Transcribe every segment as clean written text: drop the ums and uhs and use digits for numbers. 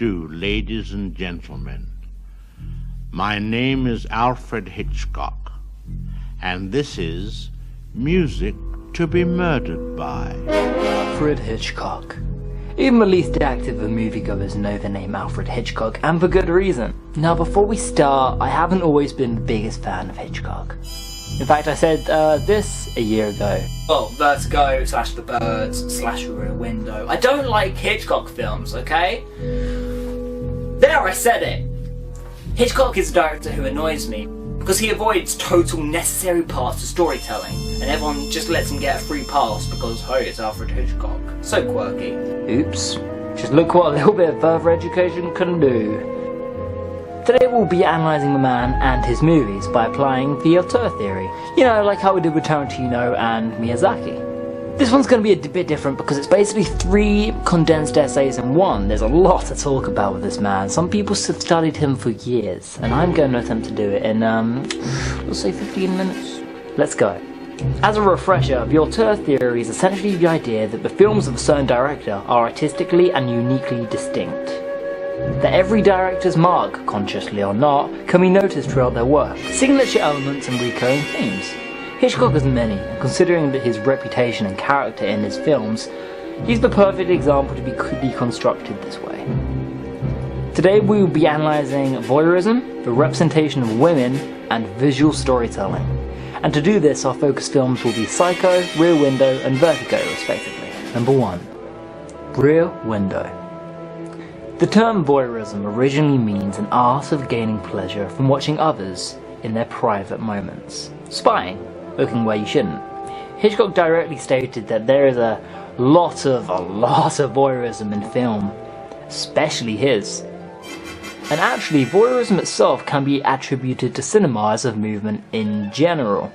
do, ladies and gentlemen? My name is Alfred Hitchcock, and this is Music to be Murdered by. Alfred Hitchcock. Even the least active of moviegoers know the name Alfred Hitchcock, and for good reason. Now before we start, I haven't always been the biggest fan of Hitchcock. In fact, I said this a year ago. Well, Vertigo / The Birds / Rear Window. I don't like Hitchcock films, okay? There, I said it! Hitchcock is a director who annoys me because he avoids total necessary parts of storytelling, and everyone just lets him get a free pass because, hey, it's Alfred Hitchcock. So quirky. Oops. Just look what a little bit of further education can do. Today we'll be analysing the man and his movies by applying the Auteur theory. You know, like how we did with Tarantino and Miyazaki. This one's going to be a bit different because it's basically 3 condensed essays in one. There's a lot to talk about with this man. Some people have studied him for years, and I'm going to attempt to do it in, let's say 15 minutes. Let's go. As a refresher, the Auteur theory is essentially the idea that the films of a certain director are artistically and uniquely distinct. That every director's mark, consciously or not, can be noticed throughout their work, signature elements and recurring themes. Hitchcock has many, and considering that his reputation and character in his films, he's the perfect example to be deconstructed this way. Today we will be analysing voyeurism, the representation of women, and visual storytelling. And to do this, our focus films will be Psycho, Rear Window, and Vertigo, respectively. Number 1. Rear Window. The term voyeurism originally means an art of gaining pleasure from watching others in their private moments. Spying. Looking where you shouldn't. Hitchcock directly stated that there is a lot of voyeurism in film, especially his. And actually, voyeurism itself can be attributed to cinema as a movement in general.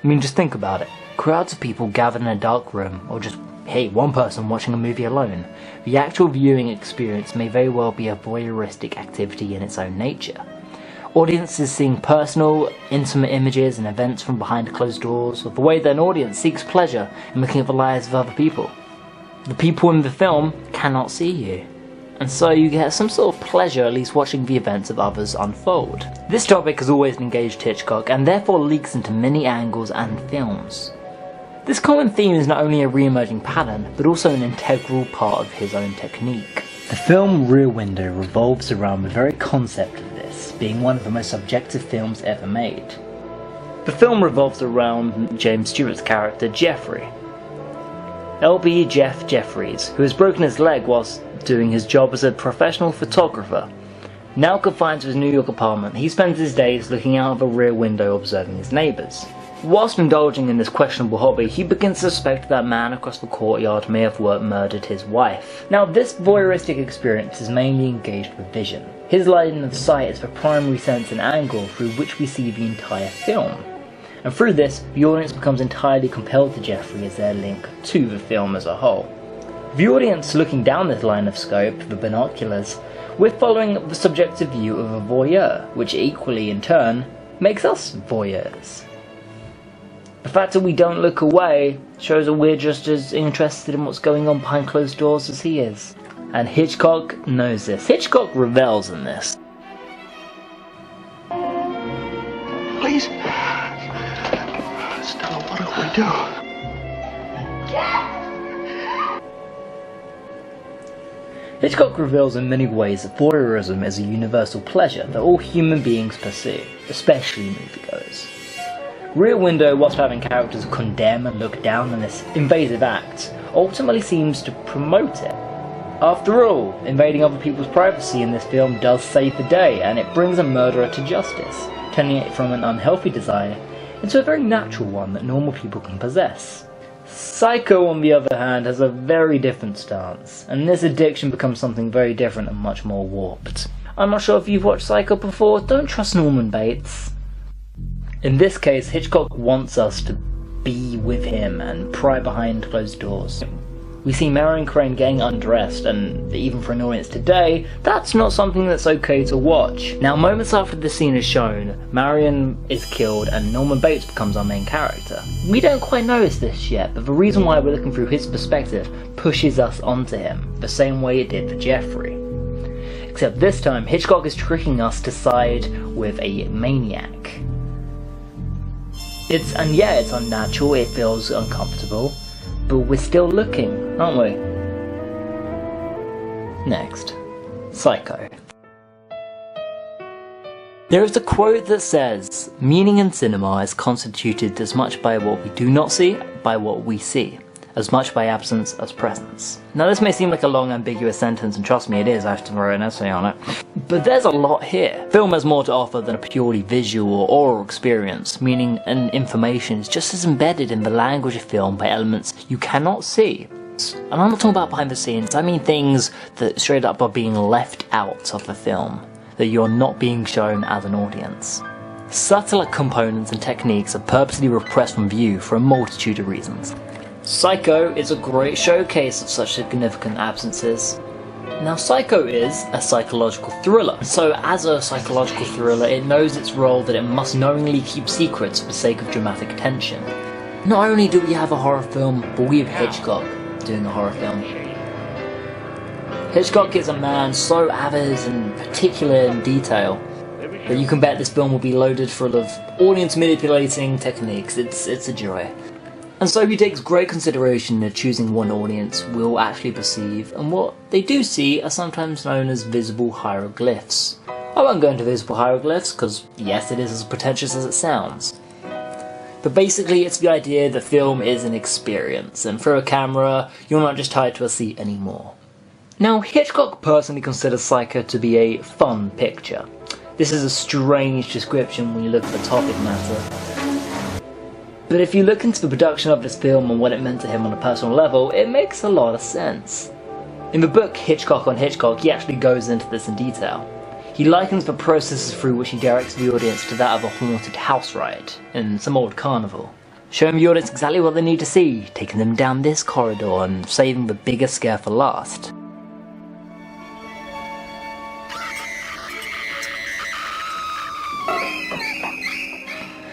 I mean, just think about it. Crowds of people gathered in a dark room, or just, hey, one person watching a movie alone. The actual viewing experience may very well be a voyeuristic activity in its own nature. Audiences seeing personal, intimate images and events from behind closed doors, or the way that an audience seeks pleasure in looking at the lives of other people. The people in the film cannot see you, and so you get some sort of pleasure at least watching the events of others unfold. This topic has always engaged Hitchcock, and therefore leaks into many angles and films. This common theme is not only a re-emerging pattern, but also an integral part of his own technique. The film Rear Window revolves around the very concept of this, being one of the most subjective films ever made. The film revolves around James Stewart's character, Jeffrey. LB Jeff Jeffries, who has broken his leg whilst doing his job as a professional photographer. Now confined to his New York apartment, he spends his days looking out of a rear window observing his neighbours. Whilst indulging in this questionable hobby, he begins to suspect that man across the courtyard may have murdered his wife. Now, this voyeuristic experience is mainly engaged with vision. His line of sight is the primary sense and angle through which we see the entire film. And through this, the audience becomes entirely compelled to Jeffrey as their link to the film as a whole. The audience looking down this line of scope, the binoculars, we're following the subjective view of a voyeur, which equally, in turn, makes us voyeurs. The fact that we don't look away shows that we're just as interested in what's going on behind closed doors as he is. And Hitchcock knows this. Hitchcock revels in this. Please. Stella, what do we do? Hitchcock reveals in many ways that voyeurism is a universal pleasure that all human beings pursue, especially moviegoers. Rear Window, whilst having characters condemn and look down on this invasive act, ultimately seems to promote it. After all, invading other people's privacy in this film does save the day, and it brings a murderer to justice, turning it from an unhealthy desire into a very natural one that normal people can possess. Psycho, on the other hand, has a very different stance, and this addiction becomes something very different and much more warped. I'm not sure if you've watched Psycho before, don't trust Norman Bates. In this case, Hitchcock wants us to be with him and pry behind closed doors. We see Marion Crane getting undressed, and even for an audience today, that's not something that's okay to watch. Now, moments after the scene is shown, Marion is killed and Norman Bates becomes our main character. We don't quite notice this yet, but the reason why we're looking through his perspective pushes us onto him, the same way it did for Jeffrey. Except this time, Hitchcock is tricking us to side with a maniac. It's unnatural, it feels uncomfortable, but we're still looking, aren't we? Next, Psycho. There is a quote that says, "Meaning in cinema is constituted as much by what we do not see, by what we see, as much by absence as presence." Now this may seem like a long ambiguous sentence, and trust me it is, I have to write an essay on it. But there's a lot here. Film has more to offer than a purely visual or oral experience, meaning and information is just as embedded in the language of film by elements you cannot see. And I'm not talking about behind the scenes, I mean things that straight up are being left out of the film, that you're not being shown as an audience. Subtler components and techniques are purposely repressed from view for a multitude of reasons. Psycho is a great showcase of such significant absences. Now Psycho is a psychological thriller, so as a psychological thriller it knows its role that it must knowingly keep secrets for the sake of dramatic tension. Not only do we have a horror film, but we have Hitchcock doing a horror film. Hitchcock is a man so avid and particular in detail that you can bet this film will be loaded full of audience manipulating techniques. It's a joy. And so he takes great consideration in choosing one audience will actually perceive, and what they do see are sometimes known as visible hieroglyphs. I won't go into visible hieroglyphs because yes, it is as pretentious as it sounds. But basically it's the idea that film is an experience, and through a camera you're not just tied to a seat anymore. Now Hitchcock personally considers Psycho to be a fun picture. This is a strange description when you look at the topic matter. But if you look into the production of this film and what it meant to him on a personal level, it makes a lot of sense. In the book Hitchcock on Hitchcock, he actually goes into this in detail. He likens the processes through which he directs the audience to that of a haunted house ride in some old carnival. Showing the audience exactly what they need to see, taking them down this corridor and saving the biggest scare for last.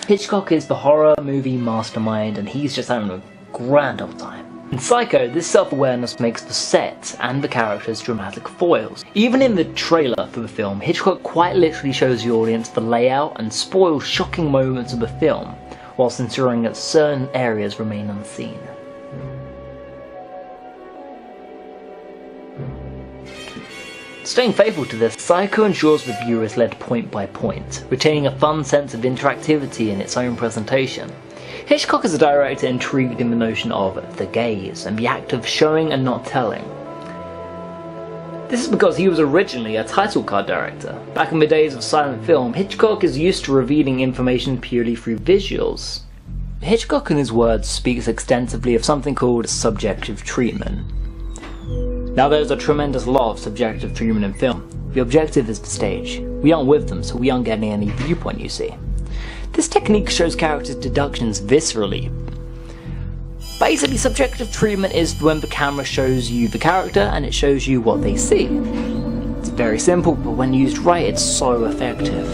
Hitchcock is the horror movie mastermind and he's just having a grand old time. In Psycho, this self-awareness makes the set and the characters dramatic foils. Even in the trailer for the film, Hitchcock quite literally shows the audience the layout and spoils shocking moments of the film, whilst ensuring that certain areas remain unseen. Staying faithful to this, Psycho ensures the viewer is led point by point, retaining a fun sense of interactivity in its own presentation. Hitchcock is a director intrigued in the notion of the gaze, and the act of showing and not telling. This is because he was originally a title card director. Back in the days of silent film, Hitchcock is used to revealing information purely through visuals. Hitchcock in his words speaks extensively of something called subjective treatment. Now there's a tremendous lot of subjective treatment in film. The objective is the stage. We aren't with them, so we aren't getting any viewpoint, you see. This technique shows characters' deductions viscerally. Basically, subjective treatment is when the camera shows you the character and it shows you what they see. It's very simple, but when used right, it's so effective.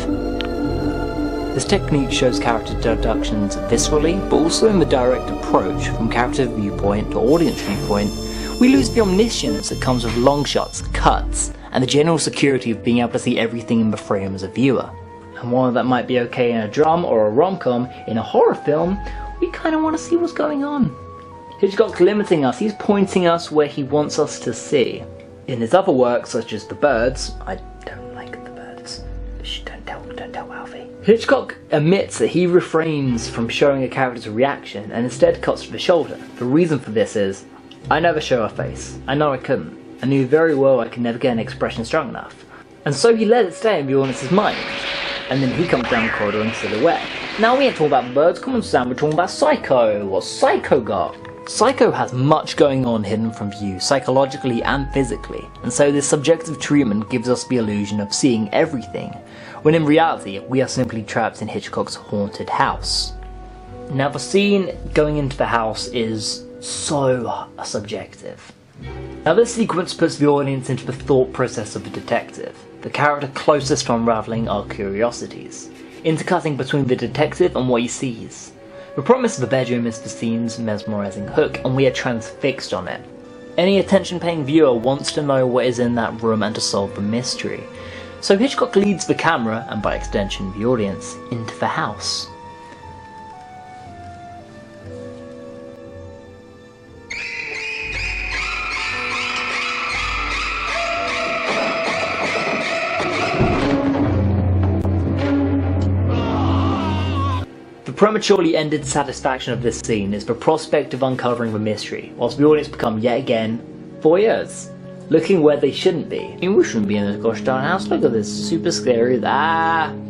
This technique shows character deductions viscerally, but also in the direct approach from character viewpoint to audience viewpoint. We lose the omniscience that comes with long shots, cuts, and the general security of being able to see everything in the frame as a viewer. And while that might be okay in a drama or a rom-com, in a horror film, we kinda wanna see what's going on. Hitchcock's limiting us, he's pointing us where he wants us to see. In his other works, such as The Birds, I don't like The Birds. Shh, don't tell Alfie. Hitchcock admits that he refrains from showing a character's reaction and instead cuts to the shoulder. The reason for this is, I never show a face. I know I couldn't. I knew very well I could never get an expression strong enough. And so he let it stay in the audience's mind. And then he comes down the corridor in silhouette. Now we ain't talking about The Birds, come on Sam, we're talking about Psycho. What's Psycho got? Psycho has much going on hidden from view, psychologically and physically. And so this subjective treatment gives us the illusion of seeing everything, when in reality we are simply trapped in Hitchcock's haunted house. Now the scene going into the house is so subjective. Now this sequence puts the audience into the thought process of the detective, the character closest to unravelling our curiosities, intercutting between the detective and what he sees. The promise of the bedroom is the scene's mesmerising hook, and we are transfixed on it. Any attention-paying viewer wants to know what is in that room and to solve the mystery. So Hitchcock leads the camera, and by extension the audience, into the house. The prematurely ended satisfaction of this scene is the prospect of uncovering the mystery, whilst the audience become yet again voyeurs, looking where they shouldn't be. I mean, we shouldn't be in this gosh darn house, look at this, super scary,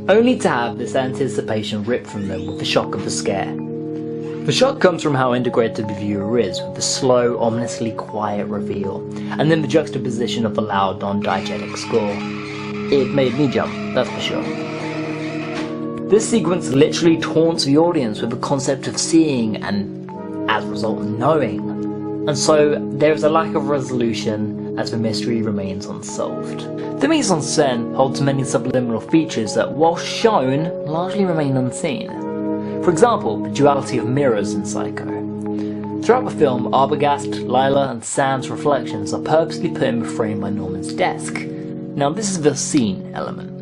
only to have this anticipation ripped from them with the shock of the scare. The shock comes from how integrated the viewer is, with the slow, ominously quiet reveal, and then the juxtaposition of the loud, non-diegetic score. It made me jump, that's for sure. This sequence literally taunts the audience with the concept of seeing and, as a result, knowing. And so there is a lack of resolution as the mystery remains unsolved. The mise-en-scène holds many subliminal features that, while shown, largely remain unseen. For example, the duality of mirrors in Psycho. Throughout the film, Arbogast, Lila and Sam's reflections are purposely put in the frame by Norman's desk. Now this is the scene element.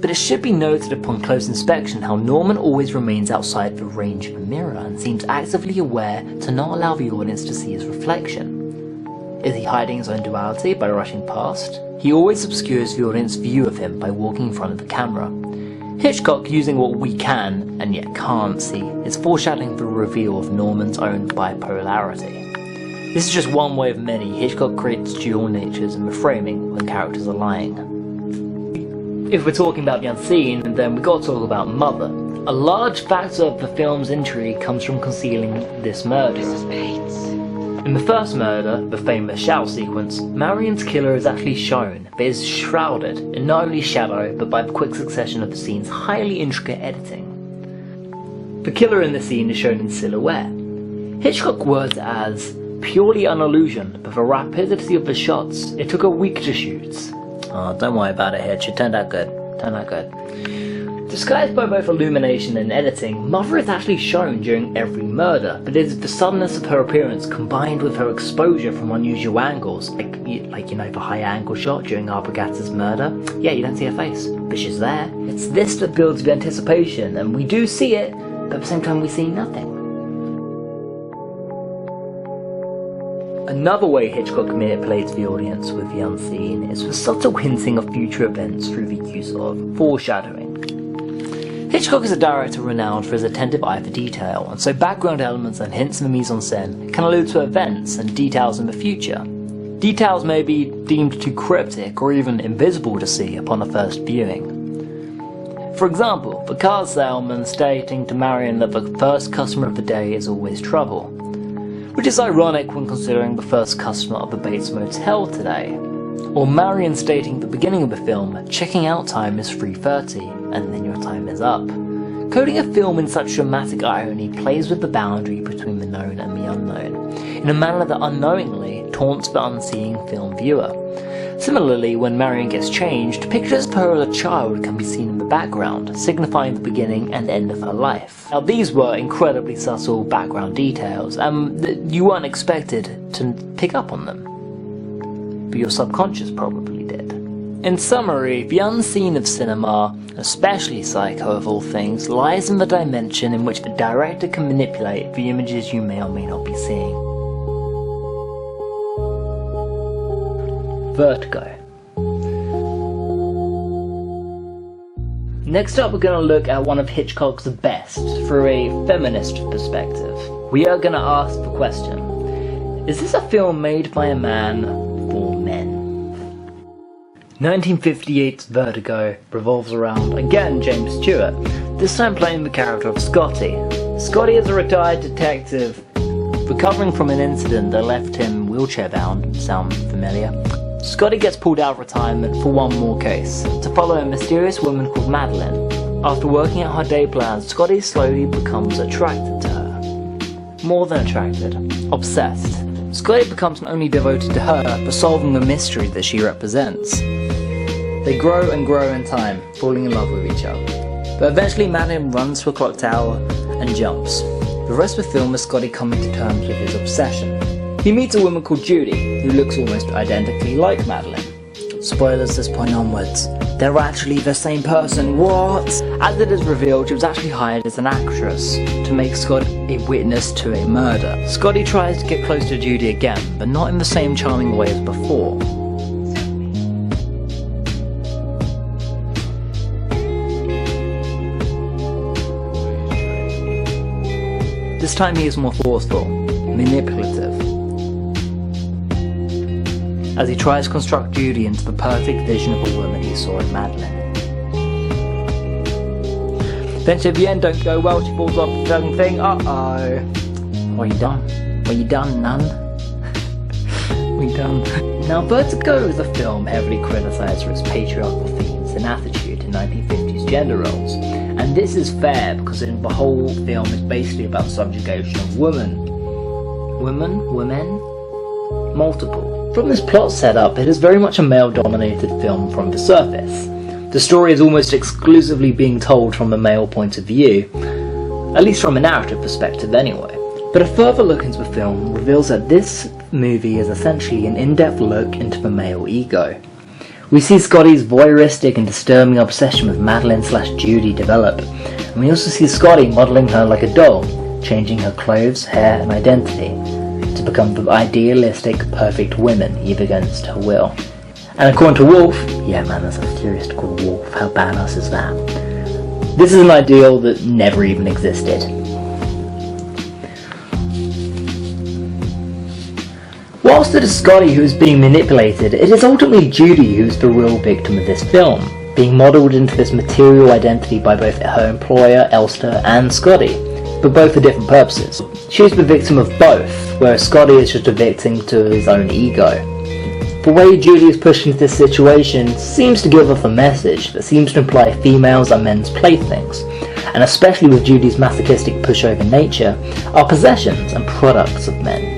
But it should be noted upon close inspection how Norman always remains outside the range of the mirror and seems actively aware to not allow the audience to see his reflection. Is he hiding his own duality by rushing past? He always obscures the audience view of him by walking in front of the camera. Hitchcock, using what we can and yet can't see, is foreshadowing the reveal of Norman's own bipolarity. This is just one way of many Hitchcock creates dual natures in the framing when characters are lying. If we're talking about the unseen, then we've got to talk about Mother. A large factor of the film's intrigue comes from concealing this murder. In the first murder, the famous shower sequence, Marion's killer is actually shown, but is shrouded in not only shadow, but by the quick succession of the scene's highly intricate editing. The killer in the scene is shown in silhouette. Hitchcock words it as purely an illusion, but the rapidity of the shots, it took a week to shoot. Oh, don't worry about it, Hitch, it turned out good. Disguised by both illumination and editing, Mother is actually shown during every murder, but it is the suddenness of her appearance combined with her exposure from unusual angles, like you know, the high angle shot during Arbogast's murder. Yeah, you don't see her face, but she's there. It's this that builds the anticipation, and we do see it, but at the same time we see nothing. Another way Hitchcock manipulates the audience with the unseen is the subtle hinting of future events through the use of foreshadowing. Hitchcock is a director renowned for his attentive eye for detail, and so background elements and hints in the mise-en-scène can allude to events and details in the future. Details may be deemed too cryptic or even invisible to see upon a first viewing. For example, the car salesman stating to Marion that the first customer of the day is always trouble, which is ironic when considering the first customer of the Bates Motel today. Or Marion stating at the beginning of the film, checking out time is 3:30, and then your time is up. Coding a film in such dramatic irony plays with the boundary between the known and the unknown, in a manner that unknowingly taunts the unseeing film viewer. Similarly, when Marion gets changed, pictures of her as a child can be seen in the background, signifying the beginning and end of her life. Now these were incredibly subtle background details, and you weren't expected to pick up on them, but your subconscious probably did. In summary, the unseen of cinema, especially Psycho of all things, lies in the dimension in which the director can manipulate the images you may or may not be seeing. Vertigo. Next up, we're going to look at one of Hitchcock's best through a feminist perspective. We are going to ask the question, is this a film made by a man for men? 1958's Vertigo revolves around, again, James Stewart, this time playing the character of Scotty. Scotty is a retired detective recovering from an incident that left him wheelchair-bound. Sound familiar? Scotty gets pulled out of retirement for one more case, to follow a mysterious woman called Madeline. After working out her day plans, Scotty slowly becomes attracted to her. More than attracted, obsessed. Scotty becomes not only devoted to her, but solving the mystery that she represents. They grow and grow in time, falling in love with each other. But eventually Madeline runs to a clock tower and jumps. The rest of the film is Scotty coming to terms with his obsession. He meets a woman called Judy, who looks almost identically like Madeline. Spoilers this point onwards. They're actually the same person, what? As it is revealed, she was actually hired as an actress to make Scott a witness to a murder. Scotty tries to get close to Judy again, but not in the same charming way as before. This time he is more forceful, manipulative, as he tries to construct Judy into the perfect vision of a woman he saw in Madeline. Eventually at the end don't go well, she falls off the fucking thing, uh-oh. What you done? What you done, nun? We done. Now Vertigo is a film heavily criticised for its patriarchal themes and attitude to 1950s gender roles. And this is fair because the whole film is basically about subjugation of women. Women? Multiple. From this plot setup, it is very much a male-dominated film from the surface. The story is almost exclusively being told from a male point of view, at least from a narrative perspective anyway. But a further look into the film reveals that this movie is essentially an in-depth look into the male ego. We see Scotty's voyeuristic and disturbing obsession with Madeline/Judy develop, and we also see Scotty modelling her like a doll, changing her clothes, hair and identity to become the idealistic, perfect woman even against her will. And according to Wolf, yeah man, that's a theorist called Wolf, how badass is that? This is an ideal that never even existed. Whilst it is Scotty who is being manipulated, it is ultimately Judy who is the real victim of this film, being modelled into this material identity by both her employer, Elster, and Scotty, but both for different purposes. She is the victim of both, whereas Scotty is just a victim to his own ego. The way Judy is pushed into this situation seems to give off a message that seems to imply females are men's playthings, and especially with Judy's masochistic pushover nature, are possessions and products of men.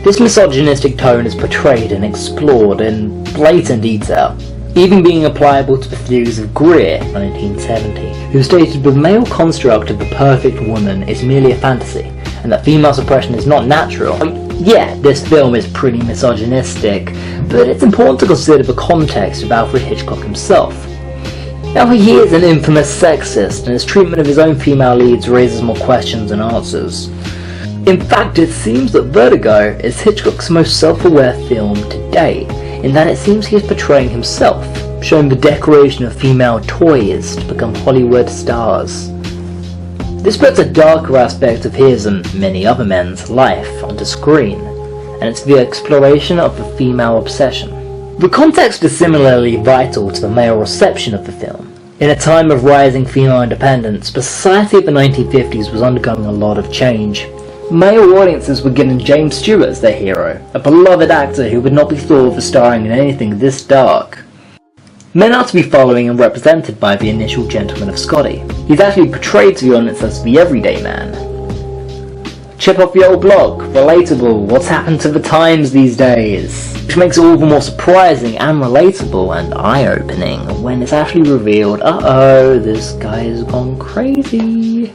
This misogynistic tone is portrayed and explored in blatant detail, even being applicable to the theories of Greer, 1970, who stated the male construct of the perfect woman is merely a fantasy, and that female suppression is not natural. Yeah, this film is pretty misogynistic, but it's important to consider the context of Alfred Hitchcock himself. Now he is an infamous sexist, and his treatment of his own female leads raises more questions than answers. In fact, it seems that Vertigo is Hitchcock's most self-aware film to date, in that it seems he is portraying himself, showing the decoration of female toys to become Hollywood stars. This puts a darker aspect of his and many other men's life onto screen, and it's the exploration of the female obsession. The context is similarly vital to the male reception of the film. In a time of rising female independence, the society of the 1950s was undergoing a lot of change. Male audiences were given James Stewart as their hero, a beloved actor who would not be thought of as starring in anything this dark. Men are to be following and represented by the initial gentleman of Scotty. He's actually portrayed to the audience as the everyday man. Chip off the old block, relatable, what's happened to the times these days? Which makes it all the more surprising and relatable and eye-opening when it's actually revealed, uh-oh, this guy's gone crazy.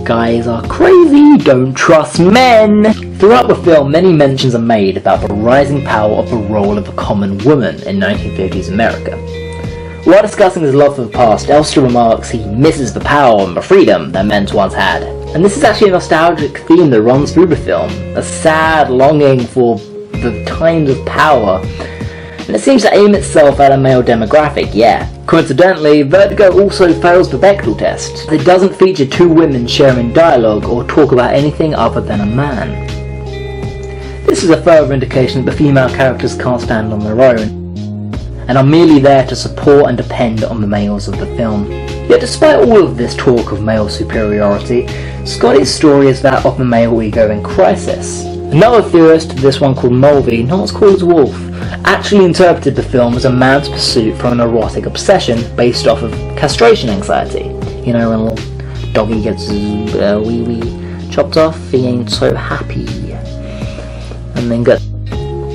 Guys are crazy, don't trust men! Throughout the film, many mentions are made about the rising power of the role of a common woman in 1950s America. While discussing his love for the past, Elster remarks he misses the power and the freedom that men once had. And this is actually a nostalgic theme that runs through the film, a sad longing for the times of power, and it seems to aim itself at a male demographic, yeah. Coincidentally, Vertigo also fails the Bechdel test. It doesn't feature two women sharing dialogue or talk about anything other than a man. This is a further indication that the female characters can't stand on their own, and are merely there to support and depend on the males of the film. Yet despite all of this talk of male superiority, Scotty's story is that of the male ego in crisis. Another theorist, this one called Mulvey, not as cool as Wolf, actually interpreted the film as a man's pursuit from an erotic obsession based off of castration anxiety. You know, when a little doggy gets his wee-wee chopped off, he ain't so happy. And then gets...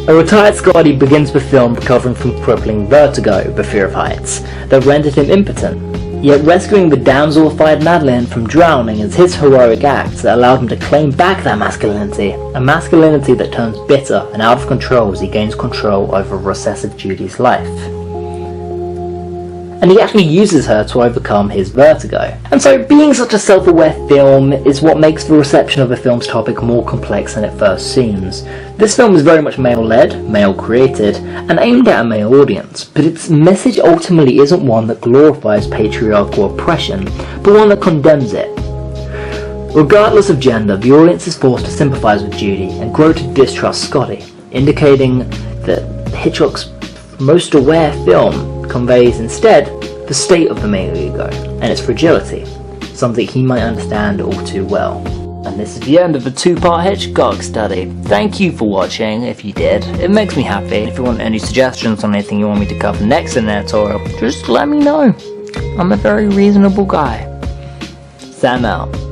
A retired Scotty begins the film recovering from crippling vertigo, the fear of heights, that rendered him impotent. Yet rescuing the damselified Madeline from drowning is his heroic act that allowed him to claim back that masculinity, a masculinity that turns bitter and out of control as he gains control over recessive Judy's life. And he actually uses her to overcome his vertigo. And so being such a self-aware film is what makes the reception of the film's topic more complex than it first seems. This film is very much male-led, male-created, and aimed at a male audience, but its message ultimately isn't one that glorifies patriarchal oppression, but one that condemns it. Regardless of gender, the audience is forced to sympathise with Judy and grow to distrust Scotty, indicating that Hitchcock's most aware film conveys instead the state of the male ego and its fragility, something he might understand all too well. And this is the end of the two-part Hitchcock study. Thank you for watching, if you did. It makes me happy. If you want any suggestions on anything you want me to cover next in the editorial, just let me know. I'm a very reasonable guy. Sam out.